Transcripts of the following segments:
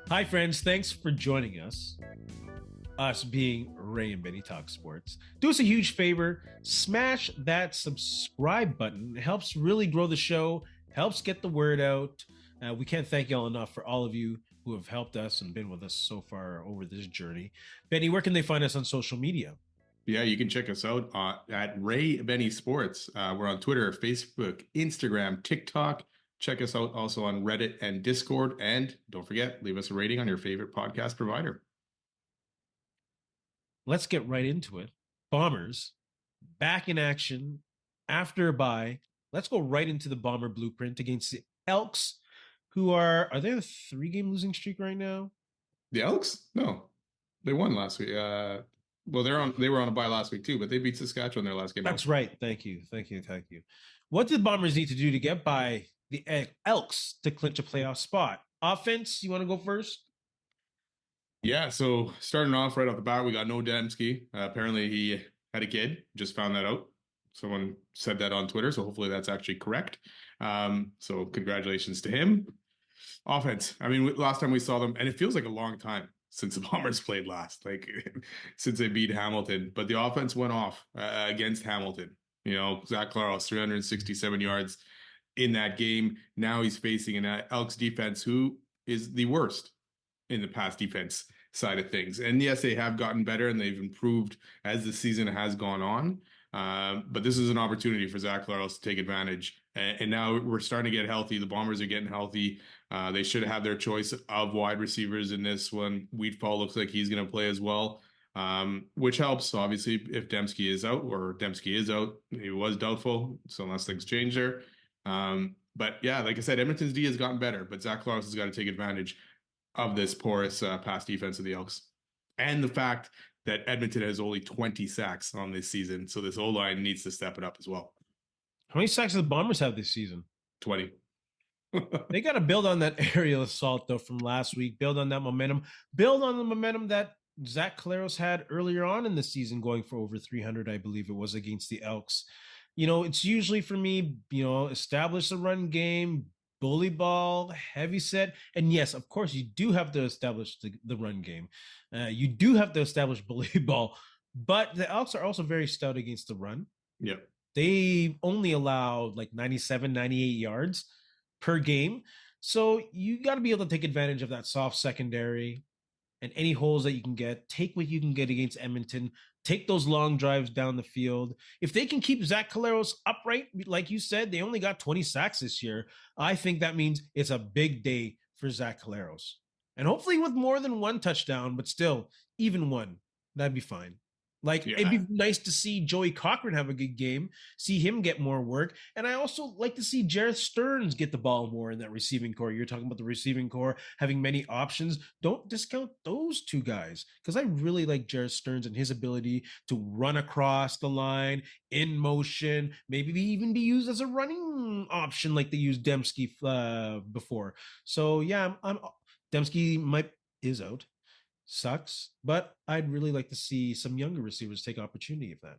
Hi, friends. Thanks for joining us. Us being Ray and Benny Talk Sports. Do us a huge favor, smash that subscribe button. It helps really grow the show, helps get the word out. We can't thank y'all enough for all of you who have helped us and been with us so far over this journey. Benny, where can they find us on social media? Yeah, you can check us out at Ray Benny Sports. We're on Twitter, Facebook, Instagram, TikTok. Check us out also on Reddit and Discord. And don't forget, leave us a rating on your favorite podcast provider. Let's get right into it. Bombers back in action after a bye. Let's go right into the Bomber blueprint against the Elks, who are they a 3-game losing streak right now? The Elks? No, they won last week. Well, they were on a bye last week too, but they beat Saskatchewan their last game. That's right. Thank you. What did Bombers need to do to get by the Elks to clinch a playoff spot? Offense, you want to go first? Yeah, so starting off right off the bat, we got no Dembski. Apparently, he had a kid. Just found that out. Someone said that on Twitter, so hopefully that's actually correct. So congratulations to him. Offense. I mean, last time we saw them, and it feels like a long time since the Bombers played last, like since they beat Hamilton. But the offense went off against Hamilton. You know, Zach Claros, 367 yards in that game. Now he's facing an Elks defense who is the worst in the pass defense side of things. And yes, they have gotten better and they've improved as the season has gone on. But this is an opportunity for Zach Claros to take advantage. And now we're starting to get healthy. The Bombers are getting healthy. They should have their choice of wide receivers in this one. Wheatfall looks like he's going to play as well, which helps, obviously, if Dembski is out, or Dembski is out. He was doubtful, so unless things change there. But yeah, like I said, Edmonton's D has gotten better, but Zach Claros has got to take advantage of this porous pass defense of the Elks. And the fact that Edmonton has only 20 sacks on this season. So this O-line needs to step it up as well. How many sacks do the Bombers have this season? 20. They got to build on that aerial assault, though, from last week. Build on that momentum. Build on the momentum that Zach Claros had earlier on in the season, going for over 300, I believe it was, against the Elks. You know, it's usually for me, establish the run game, bully ball, heavy set. And yes, of course, you do have to establish the run game. You do have to establish bully ball. But the Elks are also very stout against the run. Yep. They only allowed like 97, 98 yards per game. So you got to be able to take advantage of that soft secondary and any holes that you can get. Take what you can get against Edmonton. Take those long drives down the field. If they can keep Zach Claros upright, like you said, they only got 20 sacks this year. I think that means it's a big day for Zach Claros. And hopefully with more than one touchdown, but still, even one, that'd be fine. Like, yeah. It'd be nice to see Joey Cochran have a good game, see him get more work. And I also like to see Jareth Stearns get the ball more in that receiving core. You're talking about the receiving core having many options. Don't discount those two guys, because I really like Jareth Stearns and his ability to run across the line in motion, maybe even be used as a running option like they used Dembski before. So, yeah, Dembski is out. Sucks, but I'd really like to see some younger receivers take opportunity of that.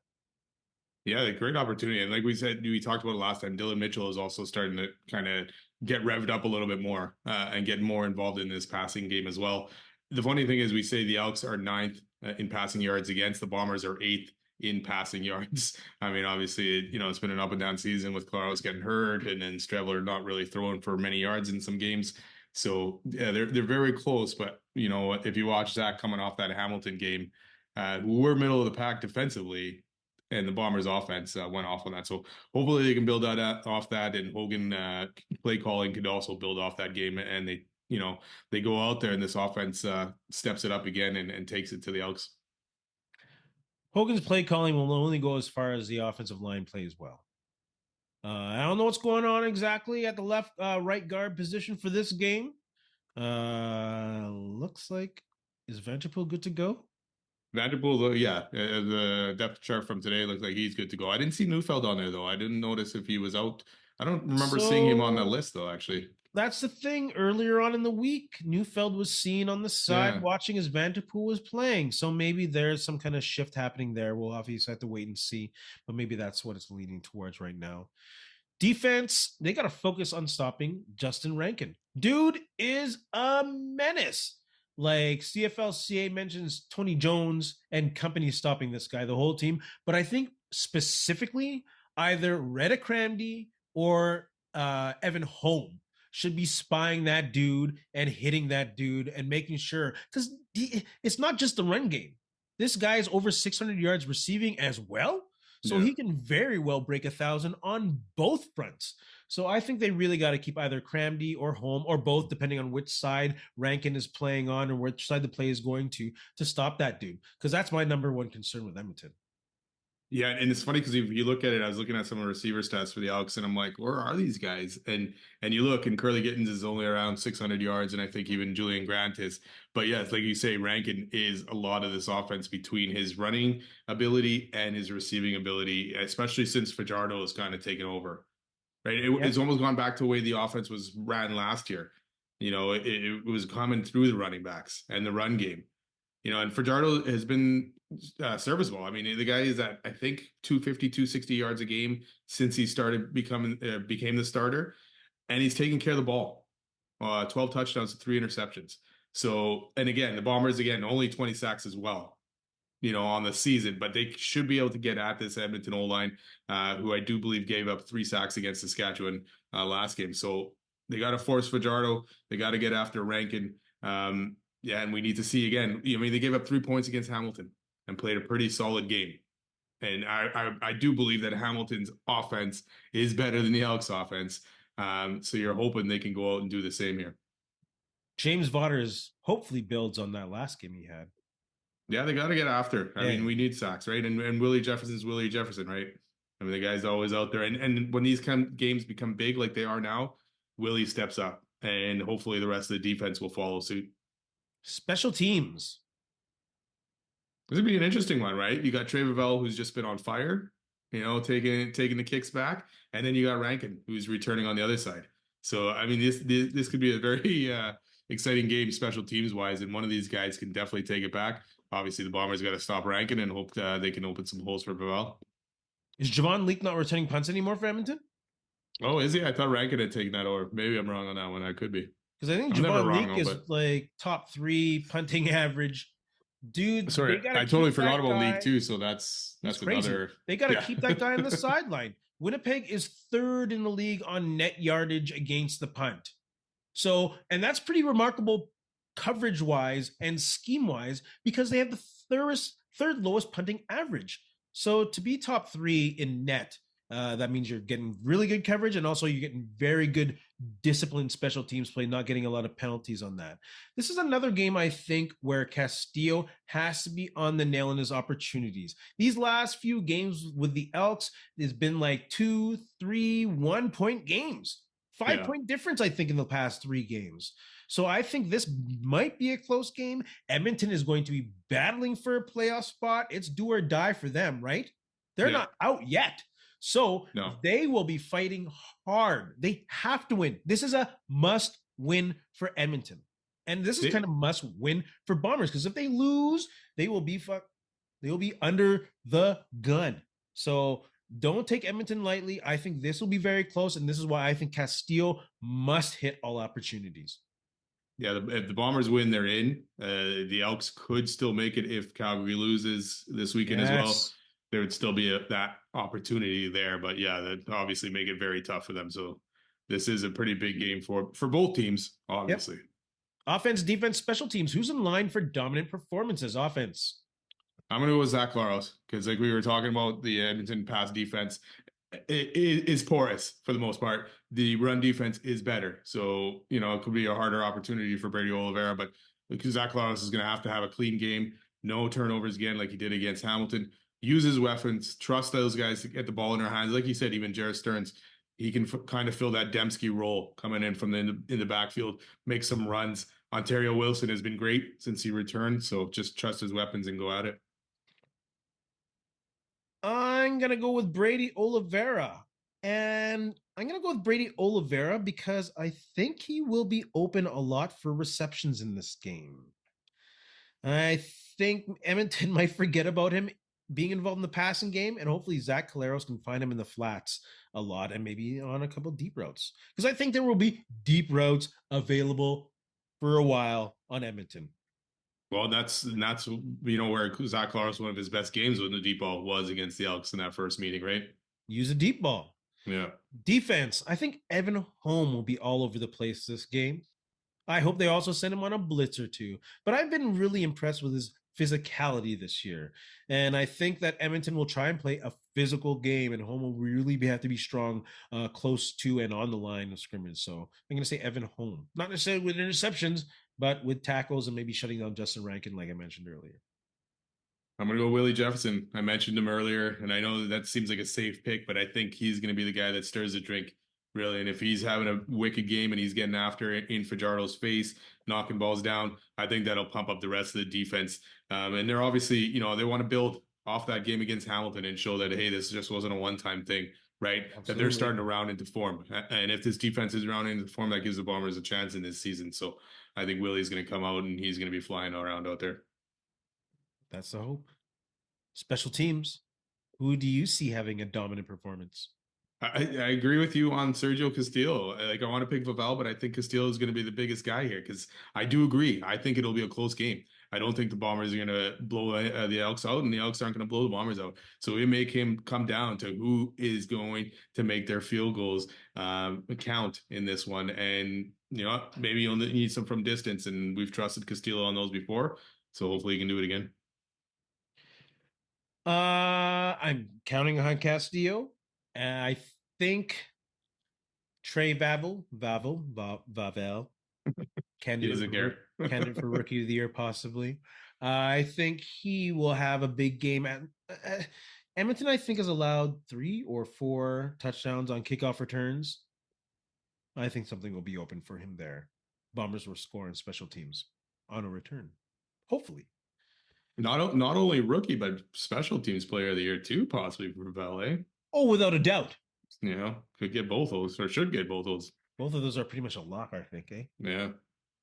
Yeah, great opportunity. And like we talked about it last time, Dylan Mitchell is also starting to kind of get revved up a little bit more and get more involved in this passing game as well. The funny thing is we say the Elks are ninth in passing yards against, the Bombers are eighth in passing yards. I mean, obviously, it's been an up and down season with Claros getting hurt and then Strebler not really throwing for many yards in some games. So yeah, they're very close. But if you watch Zach coming off that Hamilton game, we're middle of the pack defensively, and the Bombers' offense went off on that. So hopefully they can build off that, and Hogan play calling could also build off that game, and they go out there and this offense steps it up again and takes it to the Elks. Hogan's play calling will only go as far as the offensive line plays well. I don't know what's going on exactly at the left right guard position for this game. Looks like, is Vanderpool good to go? Vanderpool, yeah, the depth chart from today looks like he's good to go. I didn't see Neufeld on there though. I didn't notice if he was out. I don't remember seeing him on the list though, actually. That's the thing. Earlier on in the week, Neufeld was seen on the side watching as Vanderpool was playing. So maybe there's some kind of shift happening there. We'll obviously have to wait and see, but maybe that's what it's leading towards right now. Defense, they got to focus on stopping Justin Rankin. Dude is a menace. Like CFLCA mentions Tony Jones and company stopping this guy, the whole team. But I think specifically either Reda Cramdy or Evan Holm should be spying that dude and hitting that dude and making sure, because it's not just the run game. This guy is over 600 yards receiving as well. So Yeah. he can very well break 1,000 on both fronts. So I think they really got to keep either Cramdy or Holm or both, depending on which side Rankin is playing on or which side the play is going to stop that dude. Because that's my number one concern with Edmonton. Yeah, and it's funny because if you look at it, I was looking at some of the receiver stats for the Elks, and I'm like, where are these guys? And you look, and Curly Gittins is only around 600 yards, and I think even Julian Grant is. But yes, like you say, Rankin is a lot of this offense between his running ability and his receiving ability, especially since Fajardo has kind of taken over. Right, Yeah. it's almost gone back to the way the offense was ran last year. It was coming through the running backs and the run game. And Fajardo has been serviceable. I mean, the guy is at, I think, 250, 260 yards a game since he started became the starter, and he's taking care of the ball. 12 touchdowns, 3 interceptions. So, and again, the Bombers, again, only 20 sacks as well, on the season, but they should be able to get at this Edmonton O-line, who I do believe gave up 3 sacks against Saskatchewan last game. So they got to force Fajardo. They got to get after Rankin. Yeah, and we need to see again. I mean, they gave up 3 points against Hamilton and played a pretty solid game. And I do believe that Hamilton's offense is better than the Elks offense. So you're hoping they can go out and do the same here. James Vaughters hopefully builds on that last game he had. Yeah, they got to get after. I mean, we need sacks, right? And Willie Jefferson's Willie Jefferson, right? I mean, the guy's always out there. And when these games become big like they are now, Willie steps up. And hopefully the rest of the defense will follow suit. Special teams. This would be an interesting one, right? You got Trey Vavell, who's just been on fire, taking the kicks back, and then you got Rankin, who's returning on the other side. So, I mean, this could be a very exciting game, special teams wise, and one of these guys can definitely take it back. Obviously, the Bombers got to stop Rankin and hope they can open some holes for Vavell. Is Javon Leake not returning punts anymore for Edmonton? Oh, is he? I thought Rankin had taken that over. Maybe I'm wrong on that one. I could be. Because I think Javon Leake is like top 3 punting average. Dude, sorry, I totally forgot about League too. So that's crazy. Another. They got to keep that guy on the sideline. Winnipeg is 3rd in the league on net yardage against the punt. So, and that's pretty remarkable coverage wise and scheme wise because they have the third lowest punting average. So to be top 3 in net, that means you're getting really good coverage and also you're getting very good disciplined special teams play, not getting a lot of penalties on that. This is another game, I think, where Castillo has to be on the nail in his opportunities. These last few games with the Elks, there's been like 2, 3, 1-point games. 5-point difference, I think, in the past 3 games. So I think this might be a close game. Edmonton is going to be battling for a playoff spot. It's do or die for them, right? They're not out yet. So they will be fighting hard. They have to win. This is a must win for Edmonton. And this is kind of must win for Bombers because if they lose, they will be under the gun. So don't take Edmonton lightly. I think this will be very close, and this is why I think Castillo must hit all opportunities. Yeah, if the Bombers win, they're in. The Elks could still make it if Calgary loses this weekend as well. There would still be that opportunity there, but yeah, that obviously make it very tough for them. So this is a pretty big game for both teams, obviously. Yep. Offense, defense, special teams. Who's in line for dominant performances? Offense. I'm going to go with Zach Claros because, like we were talking about, the Edmonton pass defense is porous for the most part. The run defense is better, so it could be a harder opportunity for Brady Oliveira. But because Zach Claros is going to have a clean game, no turnovers again, like he did against Hamilton. Use his weapons, trust those guys to get the ball in their hands. Like you said, even Jared Stearns, he can kind of fill that Dembski role coming in from in the backfield, make some runs. Ontario Wilson has been great since he returned, so just trust his weapons and go at it. I'm going to go with Brady Oliveira. And I'm going to go with Brady Oliveira because I think he will be open a lot for receptions in this game. I think Edmonton might forget about him being involved in the passing game, and hopefully Zach Caleros can find him in the flats a lot and maybe on a couple deep routes. Because I think there will be deep routes available for a while on Edmonton. Well, that's where Zach Clark's one of his best games with the deep ball was against the Elks in that first meeting, right? Use a deep ball. Yeah. Defense. I think Evan Holm will be all over the place this game. I hope they also send him on a blitz or two. But I've been really impressed with his physicality this year. And I think that Edmonton will try and play a physical game, and Holm will really have to be strong close to and on the line of scrimmage. So I'm going to say Evan Holm. Not necessarily with interceptions, but with tackles and maybe shutting down Justin Rankin, like I mentioned earlier. I'm going to go Willie Jefferson. I mentioned him earlier, and I know that seems like a safe pick, but I think he's going to be the guy that stirs the drink, really. And if he's having a wicked game and he's getting after it in Fajardo's face, knocking balls down, I think that'll pump up the rest of the defense. And they're obviously, they want to build off that game against Hamilton and show that, hey, this just wasn't a one-time thing, right? Absolutely. That they're starting to round into form. And if this defense is rounding into form, that gives the Bombers a chance in this season. So I think Willie's going to come out and he's going to be flying around out there. That's the hope. Special teams. Who do you see having a dominant performance? I agree with you on Sergio Castillo. Like, I want to pick Vavel, but I think Castillo is going to be the biggest guy here because I do agree. I think it'll be a close game. I don't think the Bombers are going to blow the Elks out, and the Elks aren't going to blow the Bombers out. So it may come down to who is going to make their field goals count in this one. And, maybe you'll need some from distance, and we've trusted Castillo on those before. So hopefully he can do it again. I'm counting on Castillo. I think Trey Vavel, candidate for Rookie of the Year, possibly. I think he will have a big game. Edmonton, I think, has allowed 3 or 4 touchdowns on kickoff returns. I think something will be open for him there. Bombers will score on special teams on a return, hopefully. Not only rookie, but special teams player of the year too, possibly for Valet. Oh, without a doubt. Could get both those, or should get both those. Both of those are pretty much a lock, I think, eh? Yeah.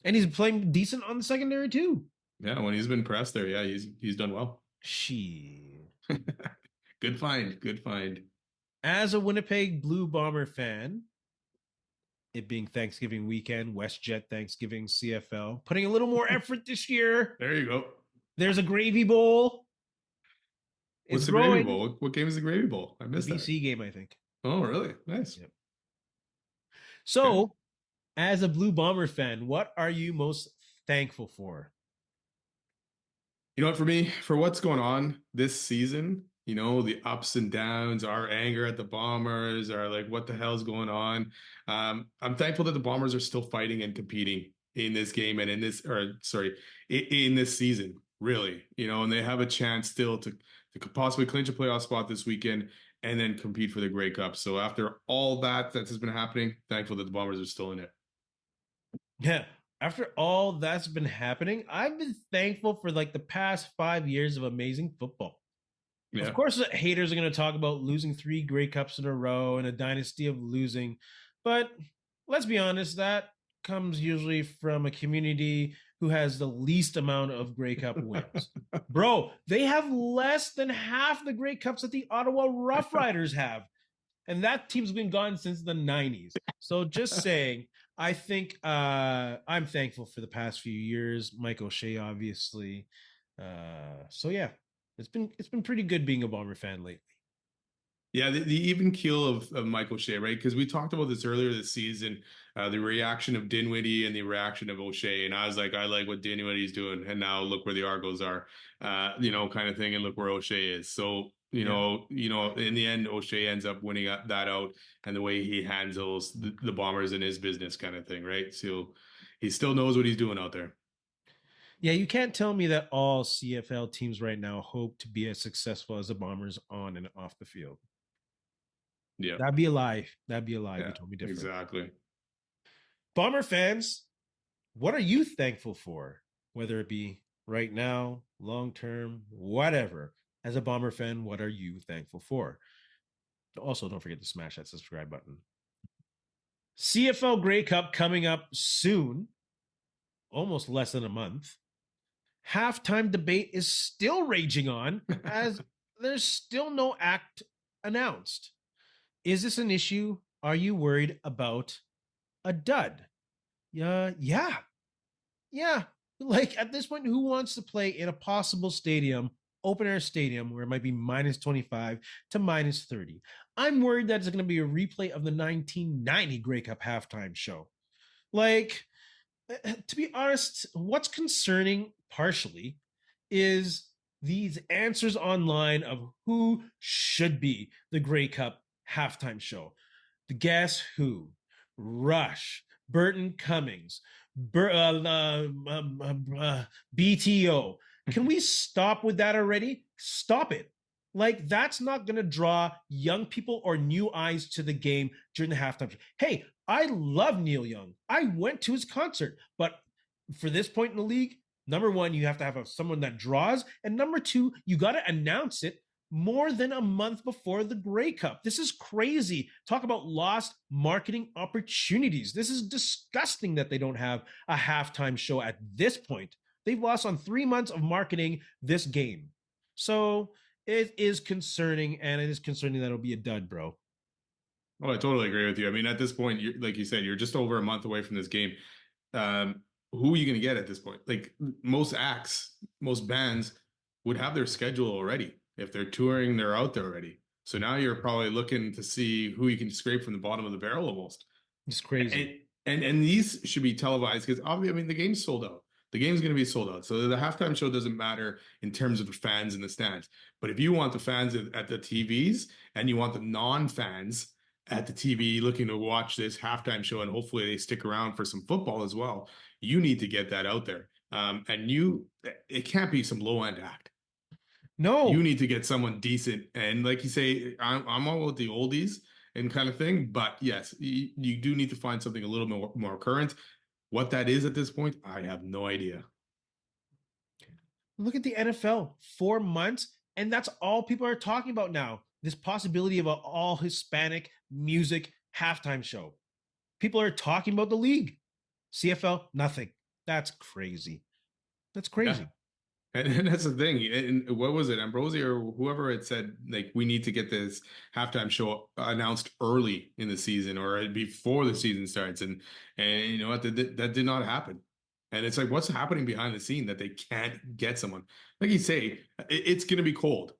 And he's playing decent on the secondary too. Yeah, when he's been pressed there, yeah, he's done well. Good find. As a Winnipeg Blue Bomber fan, it being Thanksgiving weekend, WestJet Thanksgiving CFL, putting a little more effort this year. There you go. There's a Gravy Bowl. What's the Gravy Bowl? What game is the Gravy Bowl? I missed the BC game, I think. Oh, really? Nice. Yep. So, as a Blue Bomber fan, what are you most thankful for? You know what, for me, for what's going on this season, the ups and downs, our anger at the Bombers, our like, what the hell's going on? I'm thankful that the Bombers are still fighting and competing in this game and in this season, really, and they have a chance still to possibly clinch a playoff spot this weekend and then compete for the Grey Cup. So after all that has been happening, thankful that the Bombers are still in it. Yeah. After all that's been happening, I've been thankful for like the past 5 years of amazing football. Yeah. Of course, haters are going to talk about losing 3 Grey Cups in a row and a dynasty of losing. But let's be honest, that comes usually from a community who has the least amount of Grey Cup wins. Bro, they have less than half the Grey Cups that the Ottawa Rough Riders have. And that team's been gone since the 90s. So just saying, I think I'm thankful for the past few years. Mike O'Shea, obviously. So yeah, it's been pretty good being a Bomber fan lately. Yeah, the even keel of Mike O'Shea, right? Because we talked about this earlier this season, the reaction of Dinwiddie and the reaction of O'Shea. And I was like, I like what Dinwiddie's doing. And now look where the Argos are, kind of thing. And look where O'Shea is. So, in the end, O'Shea ends up winning that out, and the way he handles the Bombers in his business kind of thing, right? So he still knows what he's doing out there. Yeah, you can't tell me that all CFL teams right now hope to be as successful as the Bombers on and off the field. Yeah. That'd be a lie. Yeah, you told me different. Exactly. Bomber fans, what are you thankful for? Whether it be right now, long term, whatever. As a Bomber fan, what are you thankful for? Also, don't forget to smash that subscribe button. CFL Grey Cup coming up soon, almost less than a month. Halftime debate is still raging on as there's still no act announced. Is this an issue? Are you worried about a dud? Yeah. Yeah. Like at this point, who wants to play in a possible stadium, open air stadium, where it might be minus 25 to minus 30? I'm worried that it's going to be a replay of the 1990 Grey Cup halftime show. Like, to be honest, what's concerning partially is these answers online of who should be the Grey Cup halftime show. The Guess Who, Rush, Burton Cummings, BTO. Can we stop with that already? Stop it. Like, that's not going to draw young people or new eyes to the game during the halftime show. Hey, I love Neil Young. I went to his concert, but for this point in the league, number one, you have to have someone that draws, and number two, you got to announce it more than a month before the Grey Cup. This is crazy. Talk about lost marketing opportunities. This is disgusting that they don't have a halftime show at this point. They've lost on 3 months of marketing this game. So it is concerning, and it is concerning that it'll be a dud, bro. Oh, I totally agree with you. I mean, at this point, like you said, you're just over a month away from this game. Who are you going to get at this point? Like most acts, most bands would have their schedule already. If they're touring, they're out there already. So now you're probably looking to see who you can scrape from the bottom of the barrel almost. It's crazy. And these should be televised because obviously, I mean, the game's sold out. The game's going to be sold out. So the halftime show doesn't matter in terms of the fans in the stands. But if you want the fans at the TVs and you want the non-fans at the TV looking to watch this halftime show and hopefully they stick around for some football as well, you need to get that out there. It can't be some low-end act. No. You need to get someone decent. And like you say, I'm all with the oldies and kind of thing. But yes, you do need to find something a little more current. What that is at this point, I have no idea. Look at the NFL, 4 months, and that's all people are talking about now. This possibility of an all Hispanic music halftime show. People are talking about the league. CFL, nothing. That's crazy. That's crazy. Yeah. And that's the thing. And what was it, Ambrosi or whoever had said, like, we need to get this halftime show announced early in the season or before the season starts. And you know what? That did not happen. And it's like, what's happening behind the scene that they can't get someone? Like you say, it's going to be cold,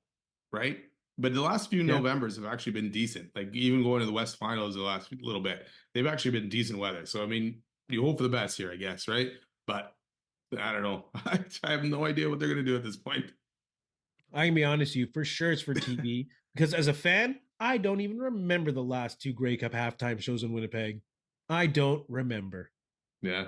right? But the last few Novembers have actually been decent. Like even going to the West Finals the last little bit, they've actually been decent weather. So, I mean, you hope for the best here, I guess, right? But I don't know. I have no idea what they're going to do at this point. I can be honest with you, for sure it's for TV. Because as a fan, I don't even remember the last two Grey Cup halftime shows in Winnipeg. I don't remember. Yeah.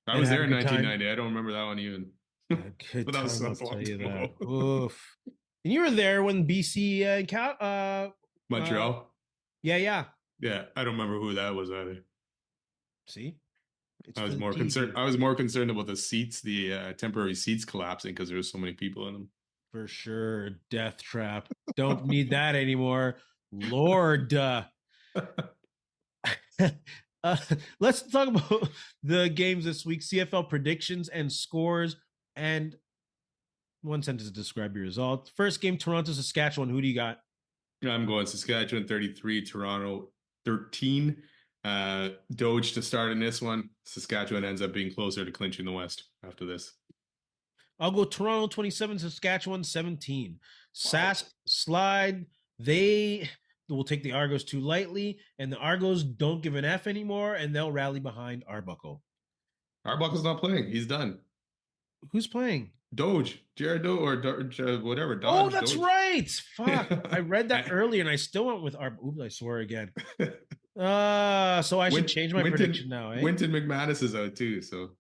I was there in 1990. I don't remember that one even. Good but that was I'll tell you that. Oof. And you were there when BC Montreal? Yeah. Yeah, I don't remember who that was either. See? I was more concerned. I was more concerned about the seats, the temporary seats collapsing because there was so many people in them. For sure, death trap. Don't need that anymore, Lord. Let's talk about the games this week. CFL predictions and scores, and one sentence to describe your results. First game, Toronto, Saskatchewan. Who do you got? I'm going Saskatchewan 33, Toronto 13. Doge to start in this one. Saskatchewan ends up being closer to clinching the West after this. I'll go Toronto 27, Saskatchewan 17. Sask slide. They will take the Argos too lightly, and the Argos don't give an F anymore, and they'll rally behind Arbuckle. Arbuckle's not playing. He's done. Who's playing? Doge. Jared Doge or whatever. Dodge, oh, that's Doge. Right. Fuck. I read that earlier, and I still went with Arbuckle. Oops, I swear again. So I should change my prediction now. Eh? Winton McManus is out too, so.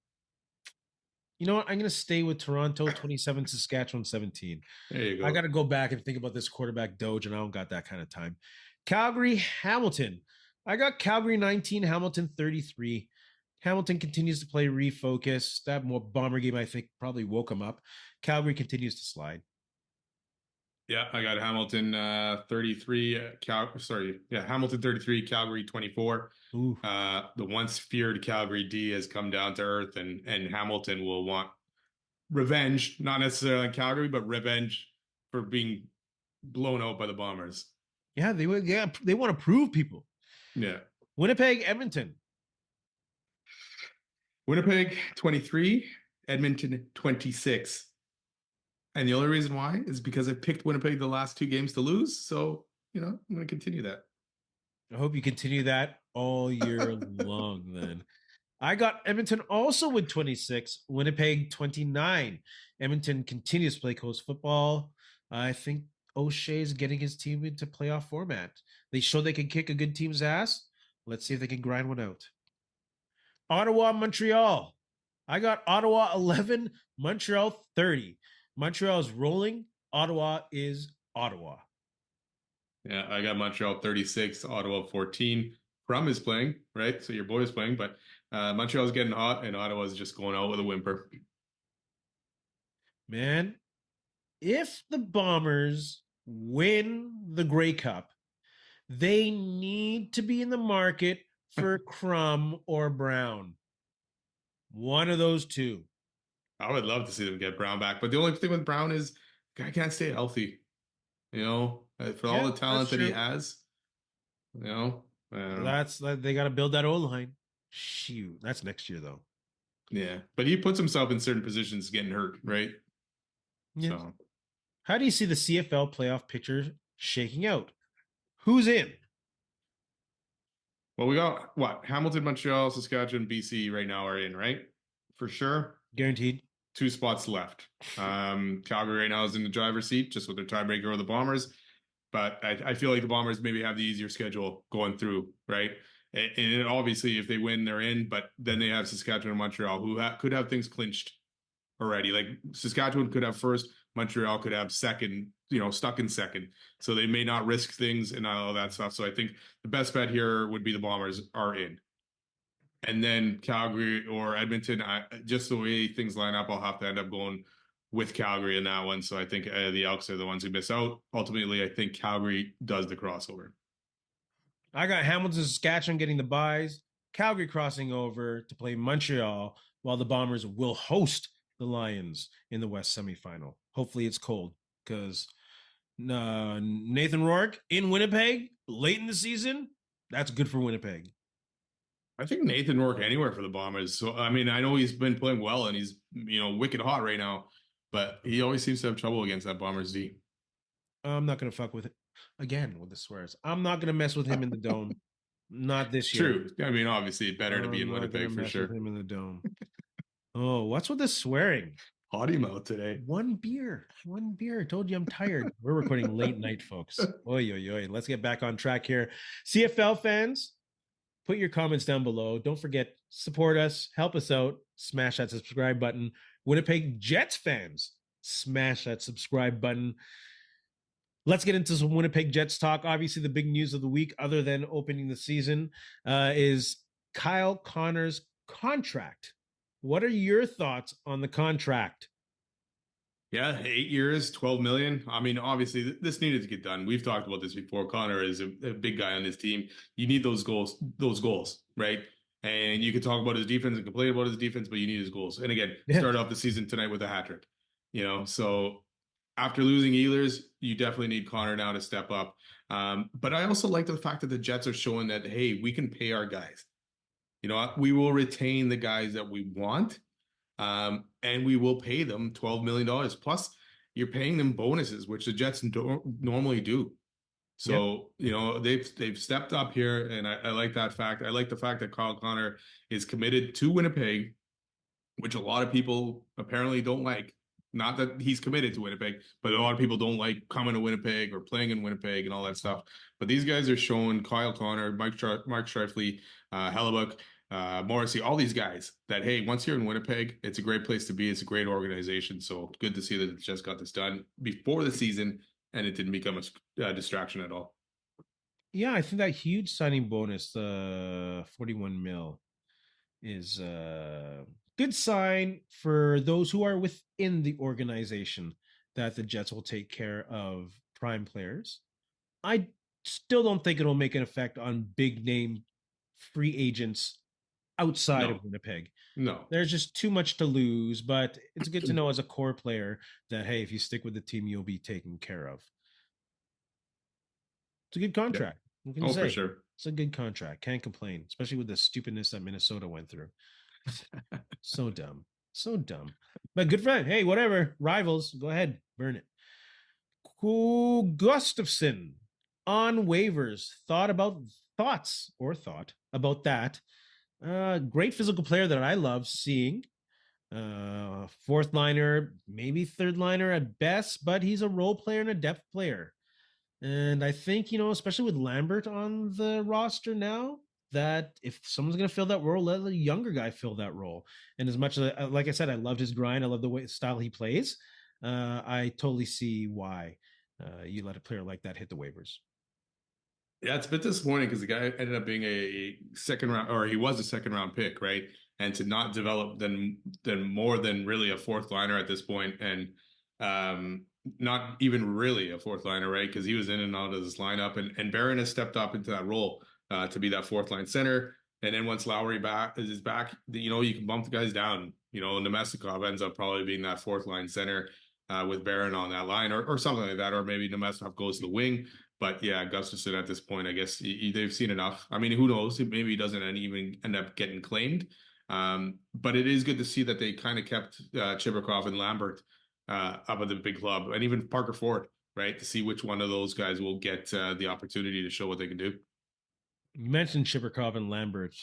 You know what? I'm going to stay with Toronto 27, Saskatchewan 17. There you go. I got to go back and think about this quarterback Doge, and I don't got that kind of time. Calgary, Hamilton. I got Calgary 19, Hamilton 33. Hamilton continues to play refocus. That more bomber game, I think, probably woke him up. Calgary continues to slide. Yeah, I got Hamilton 33. Hamilton 33, Calgary 24. The once feared Calgary D has come down to earth, and Hamilton will want revenge, not necessarily on Calgary, but revenge for being blown out by the Bombers. Yeah, they want to prove people. Yeah. Winnipeg, Edmonton. Winnipeg 23, Edmonton 26. And the only reason why is because I picked Winnipeg the last two games to lose. So, I'm going to continue that. I hope you continue that all year long then. I got Edmonton also with 26, Winnipeg 29. Edmonton continues to play close football. I think O'Shea is getting his team into playoff format. They show they can kick a good team's ass. Let's see if they can grind one out. Ottawa, Montreal. I got Ottawa 11, Montreal 30. Montreal is rolling. Ottawa is Ottawa. Yeah, I got Montreal 36, Ottawa 14. Crum is playing, right? So your boy is playing, but Montreal's getting hot and Ottawa's just going out with a whimper. Man, if the Bombers win the Grey Cup, they need to be in the market for Crum or Brown. One of those two. I would love to see them get Brown back, but the only thing with Brown is guy can't stay healthy. For all the talent that he has, That's they got to build that O line. Shoot, that's next year though. Yeah, but he puts himself in certain positions getting hurt, right? Yeah. So, how do you see the CFL playoff picture shaking out? Who's in? Well, we got what? Hamilton, Montreal, Saskatchewan, BC right now are in, right? For sure. Guaranteed. 2 spots left. Calgary right now is in the driver's seat just with their tiebreaker over the Bombers. But I feel like the Bombers maybe have the easier schedule going through, right? And obviously, if they win, they're in. But then they have Saskatchewan and Montreal, who could have things clinched already. Like Saskatchewan could have first, Montreal could have second, stuck in second. So they may not risk things and all that stuff. So I think the best bet here would be the Bombers are in. And then Calgary or Edmonton, just the way things line up, I'll have to end up going with Calgary in that one. So I think the Elks are the ones who miss out. Ultimately, I think Calgary does the crossover. I got Hamilton, Saskatchewan getting the buys, Calgary crossing over to play Montreal, while the Bombers will host the Lions in the West semifinal. Hopefully it's cold because Nathan Rourke in Winnipeg late in the season, that's good for Winnipeg. I think Nathan Rourke anywhere for the Bombers. So, I mean, I know he's been playing well and he's, wicked hot right now, but he always seems to have trouble against that Bombers D. I'm not going to fuck with it again with the swears. I'm not going to mess with him in the dome. Not this year. True. I mean, obviously, better to be in Winnipeg for sure. With him in the dome. Oh, what's with the swearing? Potty mouth today. One beer. I told you I'm tired. We're recording late night, folks. Oy, oy, oy. Let's get back on track here. CFL fans, put your comments down below. Don't forget, support us, help us out, smash that subscribe button. Winnipeg Jets fans, smash that subscribe button. Let's get into some Winnipeg Jets talk. Obviously, the big news of the week, other than opening the season, is Kyle Connor's contract. What are your thoughts on the contract? Yeah, 8 years, 12 million. I mean, obviously, this needed to get done. We've talked about this before. Connor is a big guy on his team. You need those goals, right? And you can talk about his defense and complain about his defense, but you need his goals. And again, start off the season tonight with a hat trick. So after losing Ehlers, you definitely need Connor now to step up. But I also like the fact that the Jets are showing that, hey, we can pay our guys. We will retain the guys that we want. And we will pay them $12 million. Plus, you're paying them bonuses, which the Jets normally do. So, they've stepped up here, and I like that fact. I like the fact that Kyle Connor is committed to Winnipeg, which a lot of people apparently don't like. Not that he's committed to Winnipeg, but a lot of people don't like coming to Winnipeg or playing in Winnipeg and all that stuff. But these guys are showing Kyle Connor, Mark Scheifele, Hellebuck, Morrissey, all these guys that, hey, once you're in Winnipeg, it's a great place to be. It's a great organization. So good to see that it just got this done before the season and it didn't become a distraction at all. Yeah, I think that huge signing bonus, the 41 mil, is a good sign for those who are within the organization that the Jets will take care of prime players. I still don't think it'll make an effect on big name free agents outside of Winnipeg. No. There's just too much to lose, but it's good to know as a core player that, hey, if you stick with the team, you'll be taken care of. It's a good contract. What can you Oh, for say? sure. It's a good contract. Can't complain, especially with the stupidness that Minnesota went through. So dumb. So dumb. But good friend. Hey, whatever. Rivals. Go ahead. Burn it. Gustaffson on waivers. Thoughts about that. Great physical player that I love seeing. Fourth liner, maybe third liner at best, but he's a role player and a depth player. And I think, especially with Lambert on the roster now, that if someone's going to fill that role, let the younger guy fill that role. And as much as, like I said, I loved his grind, I love the way style he plays. I totally see why you let a player like that hit the waivers. Yeah, it's a bit disappointing because the guy ended up being a second round, or he was a second round pick, right? And to not develop then more than really a fourth liner at this point, and not even really a fourth liner, right? Because he was in and out of this lineup, and Barron has stepped up into that role to be that fourth line center. And then once Lowry is back, you can bump the guys down. Nemestikov ends up probably being that fourth line center with Barron on that line, or something like that, or maybe Nemestikov goes to the wing. But yeah, Gustaffson at this point, I guess they've seen enough. I mean, who knows? Maybe he doesn't even end up getting claimed. But it is good to see that they kind of kept Chibrikov and Lambert up at the big club, and even Parker Ford, right? To see which one of those guys will get the opportunity to show what they can do. You mentioned Chibrikov and Lambert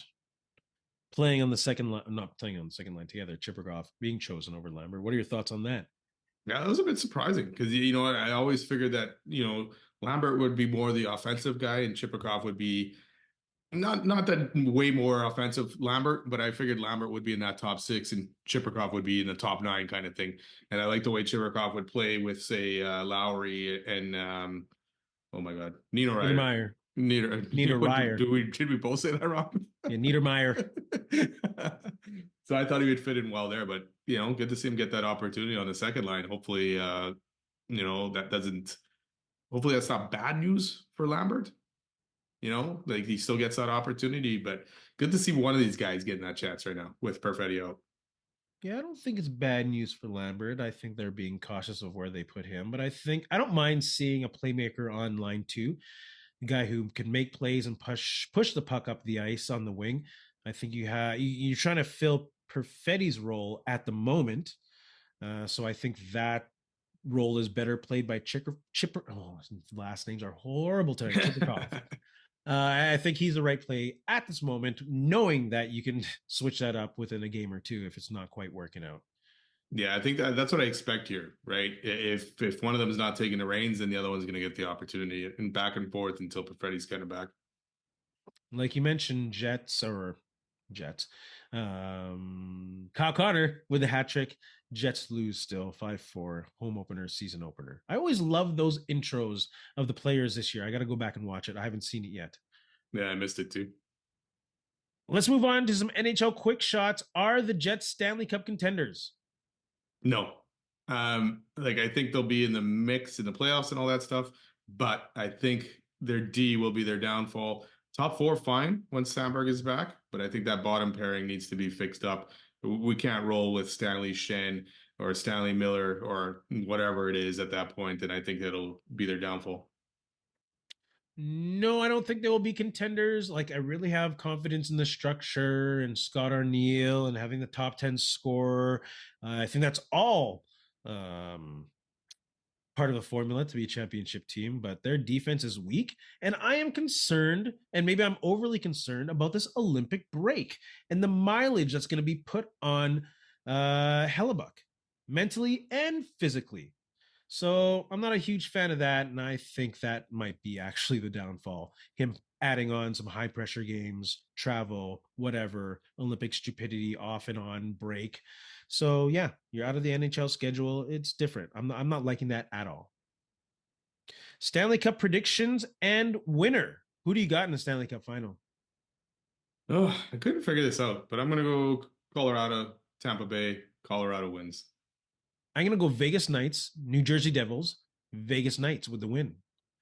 playing on the second line, not playing on the second line together. Chibrikov being chosen over Lambert. What are your thoughts on that? Yeah, that was a bit surprising because I always figured that Lambert would be more the offensive guy and Chibrikov would be not that way more offensive Lambert, but I figured Lambert would be in that top six and Chibrikov would be in the top nine kind of thing. And I like the way Chibrikov would play with say Lowry and oh my God, Nino Ryder. Niedermeyer. Niedermeyer. Did we both say that wrong? Yeah, Niedermeyer. So I thought he would fit in well there, but good to see him get that opportunity on the second line. Hopefully, hopefully that's not bad news for Lambert. Like he still gets that opportunity, but good to see one of these guys getting that chance right now with Perfetti out. Yeah, I don't think it's bad news for Lambert. I think they're being cautious of where they put him, but I don't mind seeing a playmaker on line two, a guy who can make plays and push the puck up the ice on the wing. I think you're trying to fill Perfetti's role at the moment, so I think that role is better played by Chipper. Oh, last names are horrible today. Chibrikov. I think he's the right play at this moment, knowing that you can switch that up within a game or two if it's not quite working out. Yeah, I think that's what I expect here, right? If one of them is not taking the reins, then the other one's going to get the opportunity, and back and forth until Perfetti's kind of back. Like you mentioned, Jets. Kyle Connor with a hat trick. Jets lose still 5-4 home opener, season opener. I always love those intros of the players this year. I got to go back and watch it. I haven't seen it yet. Yeah, I missed it too. Let's move on to some NHL quick shots. Are the Jets Stanley Cup contenders? No. I think they'll be in the mix in the playoffs and all that stuff, but I think their D will be their downfall. Top four, fine once Sandberg is back, but I think that bottom pairing needs to be fixed up. We can't roll with Stanley Shen or Stanley Miller or whatever it is at that point, and I think that'll be their downfall. No, I don't think they will be contenders. Like, I really have confidence in the structure and Scott Arniel and having the top 10 score. I think that's all part of the formula to be a championship team, but their defense is weak. And I am concerned, and maybe I'm overly concerned about this Olympic break and the mileage that's going to be put on Hellebuck mentally and physically. So I'm not a huge fan of that, and I think that might be actually the downfall. Him adding on some high pressure games, travel, whatever, Olympic stupidity off and on break. So yeah, you're out of the NHL schedule. It's different. I'm not liking that at all. Stanley Cup predictions and winner. Who do you got in the Stanley Cup final? Oh, I couldn't figure this out, but I'm gonna go Colorado, Tampa Bay. Colorado wins. I'm going to go Vegas Knights, New Jersey Devils, Vegas Knights with the win.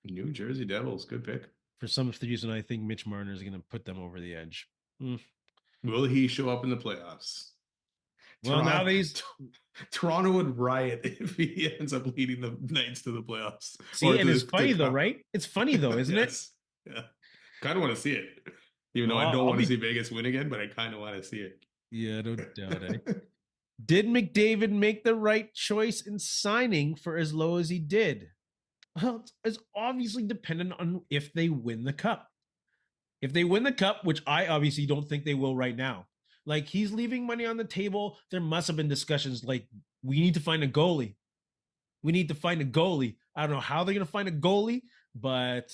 New Jersey Devils, good pick. For some reason, I think Mitch Marner is going to put them over the edge. Will he show up in the playoffs? Well, now these Toronto would riot if he ends up leading the Knights to the playoffs. see, and it's funny though, right? It's funny though, isn't yes. it? Yeah. Kind of want to see it. Even though I don't want to see Vegas win again, but I kind of want to see it. Yeah, no doubt. Did McDavid make the right choice in signing for as low as he did? Well, it's obviously dependent on if they win the cup. If they win the cup, which I obviously don't think they will right now, like he's leaving money on the table. There must have been discussions like, we need to find a goalie. We need to find a goalie. I don't know how they're going to find a goalie, but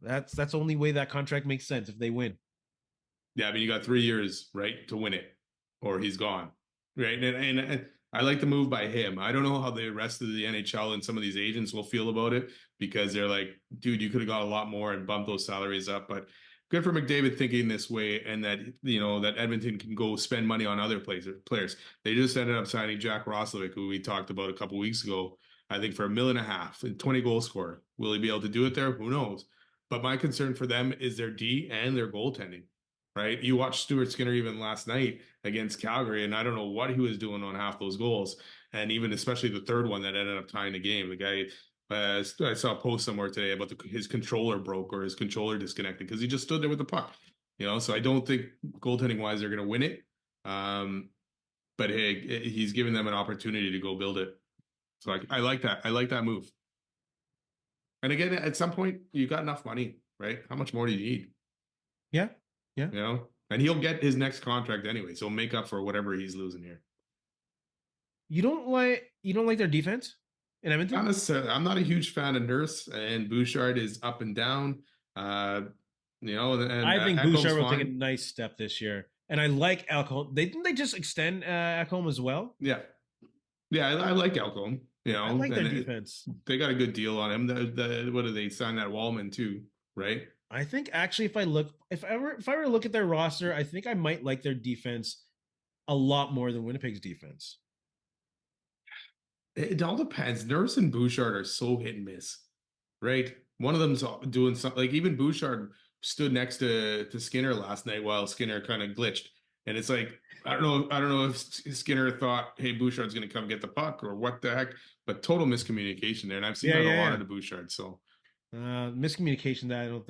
that's the only way that contract makes sense if they win. Yeah, I mean, you got 3 years, right, to win it, or he's gone, right? And I like the move by him. I don't know how the rest of the NHL and some of these agents will feel about it, because they're like, dude, you could have got a lot more and bumped those salaries up. But good for McDavid thinking this way, and that, that Edmonton can go spend money on other players. They just ended up signing Jack Roslovic, who we talked about a couple weeks ago, I think for $1.5 million and 20 goal scorer. Will he be able to do it there? Who knows? But my concern for them is their D and their goaltending. Right? You watched Stuart Skinner even last night against Calgary, and I don't know what he was doing on half those goals. And even especially the third one that ended up tying the game. The guy, I saw a post somewhere today about his controller broke or his controller disconnected because he just stood there with the puck. So I don't think goaltending wise they're going to win it. But hey, he's giving them an opportunity to go build it. So I like that. I like that move. And again, at some point, you got enough money, right? How much more do you need? Yeah. Yeah. And he'll get his next contract anyway, so make up for whatever he's losing here. You don't like their defense in Edmonton? Not necessarily. I'm not a huge fan of Nurse, and Bouchard is up and down. And I think Bouchard will take a nice step this year, and I like Alcombe. Didn't they just extend Alcombe as well? Yeah, I like Alcombe. I like their defense. They got a good deal on him. What do they sign that Wallman too? Right. I think actually, if I were to look at their roster, I think I might like their defense a lot more than Winnipeg's defense. It all depends. Nurse and Bouchard are so hit and miss, right? One of them's doing something. Like even Bouchard stood next to Skinner last night while Skinner kind of glitched, and it's like I don't know if Skinner thought, hey, Bouchard's going to come get the puck or what the heck, but total miscommunication there, and I've seen that a lot of the Bouchard. So. Miscommunication that I don't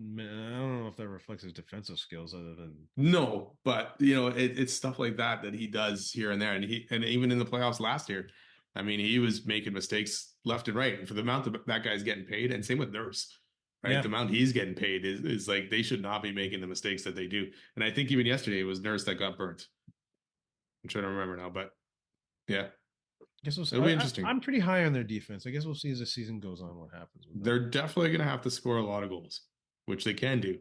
know if that reflects his defensive skills other than no, but it's stuff like that he does here and there, and even in the playoffs last year, I mean, he was making mistakes left and right, and for the amount that guy's getting paid, and same with Nurse, right? Yeah. The amount he's getting paid is like they should not be making the mistakes that they do, and I think even yesterday it was Nurse that got burnt. I'm trying to remember now, but yeah. I guess it'll be interesting. I'm pretty high on their defense. I guess we'll see as the season goes on what happens. They're definitely going to have to score a lot of goals, which they can do.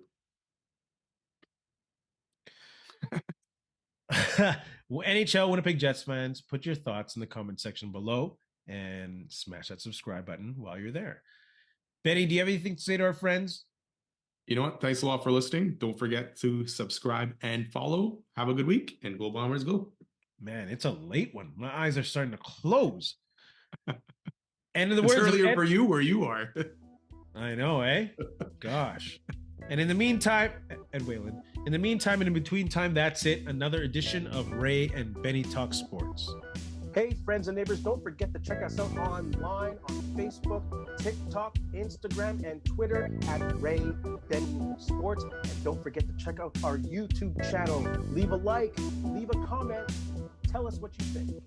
NHL Winnipeg Jets fans, put your thoughts in the comment section below and smash that subscribe button while you're there. Benny, do you have anything to say to our friends? You know what? Thanks a lot for listening. Don't forget to subscribe and follow. Have a good week, and go Bombers, go. Man, it's a late one. My eyes are starting to close. And in the words earlier for you where you are. I know, eh? Gosh. And in the meantime, Ed Whalen, in the meantime and in between time, that's it. Another edition of Ray and Benny Talk Sports. Hey, friends and neighbors, don't forget to check us out online on Facebook, TikTok, Instagram, and Twitter at Ray Benny Sports. And don't forget to check out our YouTube channel. Leave a like, leave a comment, tell us what you think.